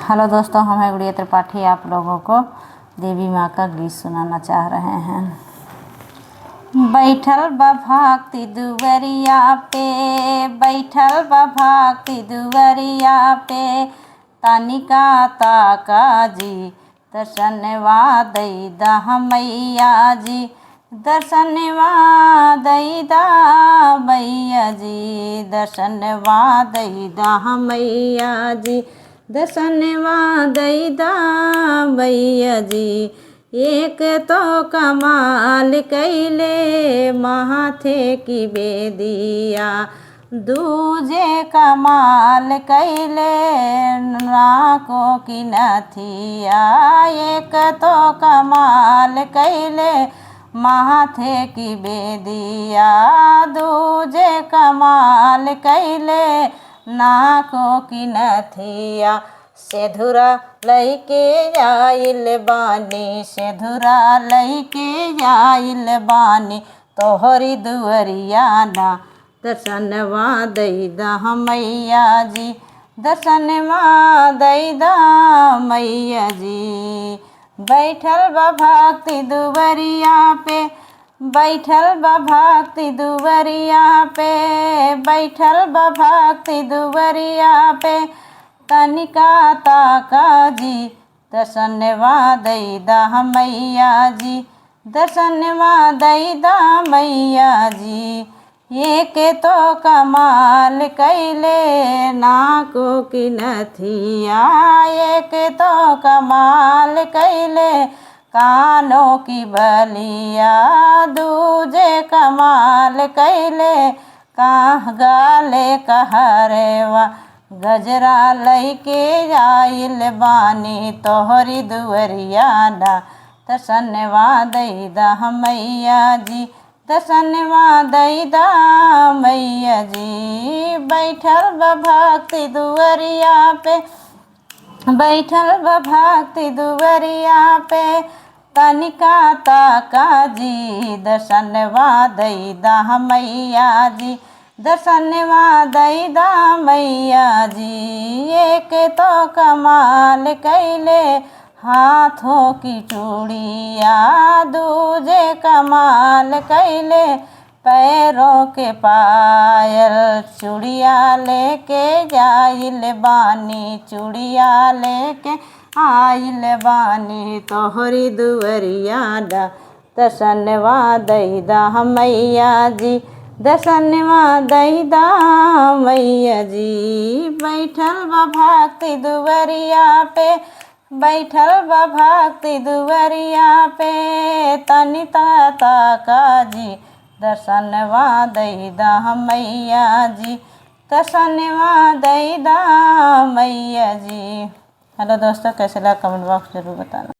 Hello दोस्तों, हम हैं गुड़िया त्रिपाठी। आप लोगों को देवी माँ का गीत सुनाना चाह रहे हैं। बैठल बा भक्ति दुवरिया पे, बैठल बा भक्ति दुवरिया पे, तनिका ताका जी दर्शनवा दई दा मैया जी, दर्शनवा दई दा मैया जी, दर्शनवा दई दा मैया जी, दर्शनवा दई दा मैया जी। एक तो कमाल कैले माथे की बेदिया, दूजे कमाल कैले नाकों की नथिया। एक तो कमाल कैले माथे की बेदिया, दूजे कमाल कैले नाकों की नथिया। सेधुरा लैके आइल बानी, सेधुरा लैके आइल बानी, तोहरी दुअरिया ना, दर्शनवा दई दा मैया जी, दर्शनवा दई दा मैया जी। बैठल बा भक्ति दुवरिया पे, बैठल बा भक्ति दुवरिया पे, बैठल बा भक्ति दुवरिया पे, तनिका ताका जी दर्शनवा दई दा मैया जी, दर्शनवा दई दा मैया जी। एक तो कमाल कैले नाकों की नथिया, एक तो कमाल कैले कानों की बलिया, दूजे कमाल कैले गाले कहरवा। गजरा लैके आइल बानी, तोहरी दुअरिया ना, दर्शनवा दई दा मैया जी, दर्शनवा दई दा मैया जी। बैठल बा भक्ति दुअरिया पे, बैठल बा भक्ति दुअरिया पे, तनिका ताका जी दर्शनवा दई दा मैया जी, दर्शनवा दई दा मैया जी। एक तो कमाल कैले हाथों की चूड़िया, दूजे कमाल कैले पैरों के पायल। चूड़िया लेके जाइल बानी, चूड़िया लेके आइल बानी, तोहरी दुअरिया ना, दर्शनवा दई दा मैया जी, दर्शनवा दई दा मैया जी। बैठल बा भक्ति दुवरिया पे, बैठल बा भक्ति दुवरिया पे, तनिका ताका जी दर्शनवा दई दा मैया जी, दर्शनवा दई दा मैया जी। हेलो दोस्तों, कैसे लगा कमेंट बॉक्स जरूर बताना।